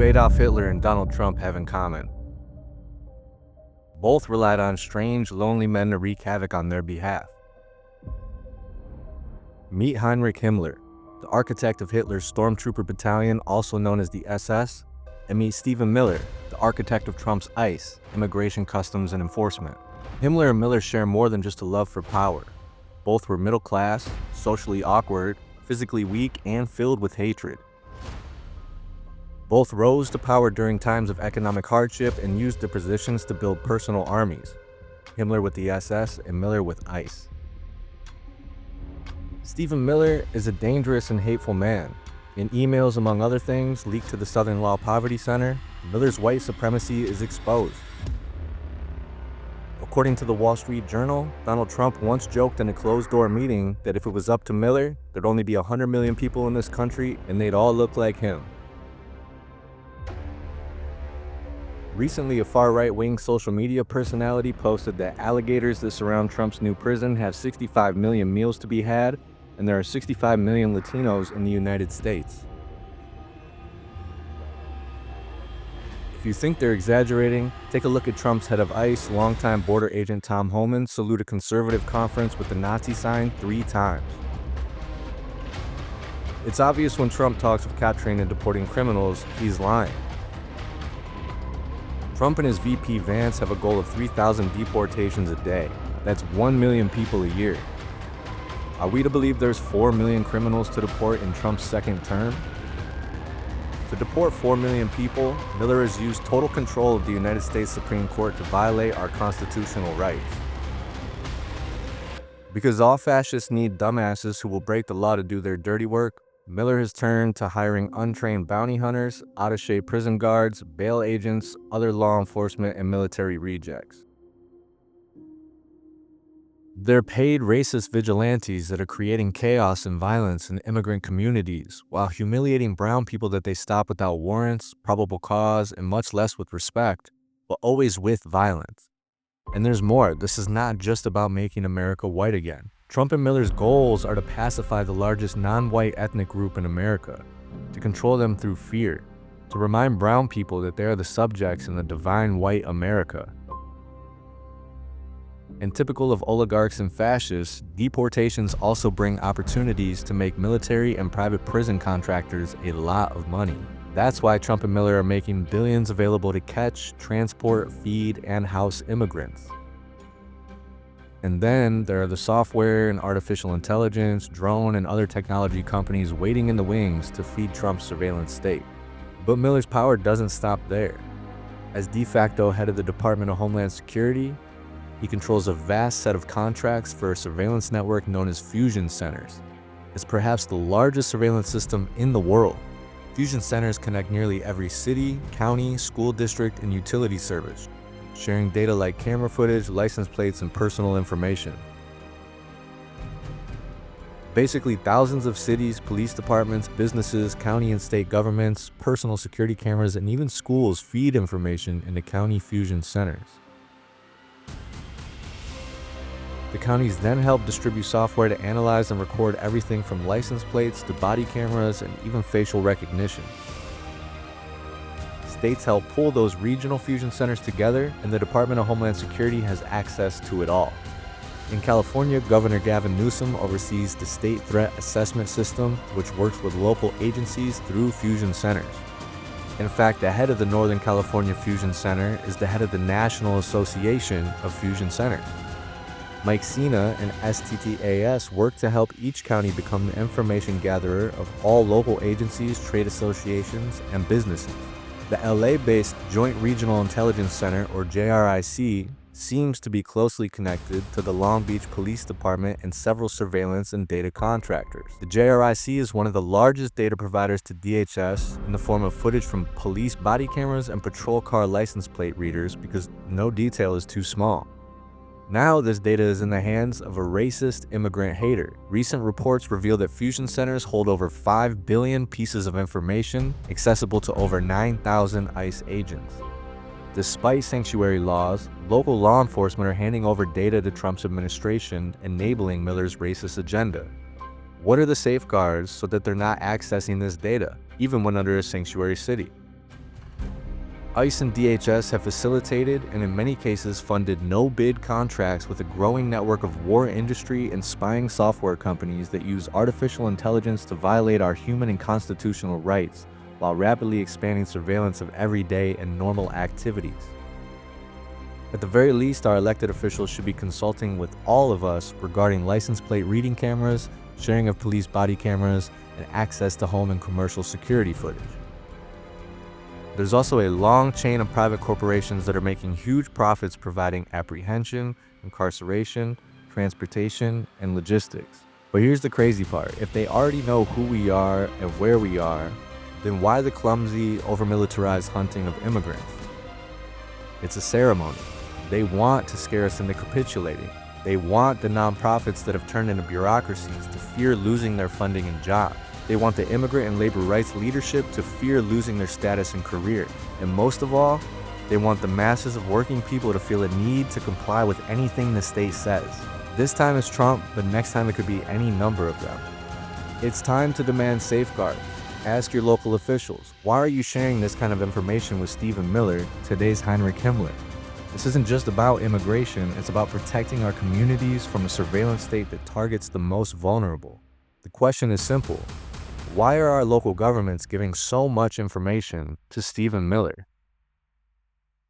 do Adolf Hitler and Donald Trump have in common? Both relied on strange, lonely men to wreak havoc on their behalf. Meet Heinrich Himmler, the architect of Hitler's stormtrooper battalion, also known as the SS, and meet Stephen Miller, the architect of Trump's ICE, Immigration, Customs, and Enforcement. Himmler and Miller share more than just a love for power. Both were middle class, socially awkward, physically weak, and filled with hatred. Both rose to power during times of economic hardship and used their positions to build personal armies, Himmler with the SS and Miller with ICE. Stephen Miller is a dangerous and hateful man. In emails, among other things, leaked to the Southern Law Poverty Center, Miller's white supremacy is exposed. According to the Wall Street Journal, Donald Trump once joked in a closed-door meeting that if it was up to Miller, there'd only be 100 million people in this country and they'd all look like him. Recently, a far-right-wing social media personality posted that alligators that surround Trump's new prison have 65 million meals to be had, and there are 65 million Latinos in the United States. If you think they're exaggerating, take a look at Trump's head of ICE, longtime border agent Tom Homan, salute a conservative conference with the Nazi sign 3 times. It's obvious when Trump talks of capturing and deporting criminals, he's lying. Trump and his VP Vance have a goal of 3,000 deportations a day. That's 1 million people a year. Are we to believe there's 4 million criminals to deport in Trump's second term? To deport 4 million people, Miller has used total control of the United States Supreme Court to violate our constitutional rights. Because all fascists need dumbasses who will break the law to do their dirty work, Miller has turned to hiring untrained bounty hunters, out-of-shape prison guards, bail agents, other law enforcement, and military rejects. They're paid racist vigilantes that are creating chaos and violence in immigrant communities while humiliating brown people that they stop without warrants, probable cause, and much less with respect, but always with violence. And there's more. This is not just about making America white again. Trump and Miller's goals are to pacify the largest non-white ethnic group in America, to control them through fear, to remind brown people that they are the subjects in the divine white America. And typical of oligarchs and fascists, deportations also bring opportunities to make military and private prison contractors a lot of money. That's why Trump and Miller are making billions available to catch, transport, feed, and house immigrants. And then there are the software and artificial intelligence, drone, and other technology companies waiting in the wings to feed Trump's surveillance state. But Miller's power doesn't stop there. As de facto head of the Department of Homeland Security, he controls a vast set of contracts for a surveillance network known as Fusion Centers. It's perhaps the largest surveillance system in the world. Fusion Centers connect nearly every city, county, school district, and utility service, sharing data like camera footage, license plates, and personal information. Basically, thousands of cities, police departments, businesses, county and state governments, personal security cameras, and even schools feed information into county fusion centers. The counties then help distribute software to analyze and record everything from license plates to body cameras and even facial recognition. States help pull those regional fusion centers together, and the Department of Homeland Security has access to it all. In California, Governor Gavin Newsom oversees the State Threat Assessment System, which works with local agencies through fusion centers. In fact, the head of the Northern California Fusion Center is the head of the National Association of Fusion Centers. Mike Sena and STTAS work to help each county become the information gatherer of all local agencies, trade associations, and businesses. The LA-based Joint Regional Intelligence Center, or JRIC, seems to be closely connected to the Long Beach Police Department and several surveillance and data contractors. The JRIC is one of the largest data providers to DHS in the form of footage from police body cameras and patrol car license plate readers because no detail is too small. Now this data is in the hands of a racist immigrant hater. Recent reports reveal that fusion centers hold over 5 billion pieces of information accessible to over 9,000 ICE agents. Despite sanctuary laws, local law enforcement are handing over data to Trump's administration, enabling Miller's racist agenda. What are the safeguards so that they're not accessing this data, even when under a sanctuary city? ICE and DHS have facilitated and in many cases funded no-bid contracts with a growing network of war industry and spying software companies that use artificial intelligence to violate our human and constitutional rights while rapidly expanding surveillance of everyday and normal activities. At the very least, our elected officials should be consulting with all of us regarding license plate reading cameras, sharing of police body cameras, and access to home and commercial security footage. There's also a long chain of private corporations that are making huge profits providing apprehension, incarceration, transportation, and logistics. But here's the crazy part. If they already know who we are and where we are, then why the clumsy, over-militarized hunting of immigrants? It's a ceremony. They want to scare us into capitulating. They want the nonprofits that have turned into bureaucracies to fear losing their funding and jobs. They want the immigrant and labor rights leadership to fear losing their status and career. And most of all, they want the masses of working people to feel a need to comply with anything the state says. This time it's Trump, but next time it could be any number of them. It's time to demand safeguards. Ask your local officials, why are you sharing this kind of information with Stephen Miller, today's Heinrich Himmler? This isn't just about immigration, it's about protecting our communities from a surveillance state that targets the most vulnerable. The question is simple. Why are our local governments giving so much information to Stephen Miller?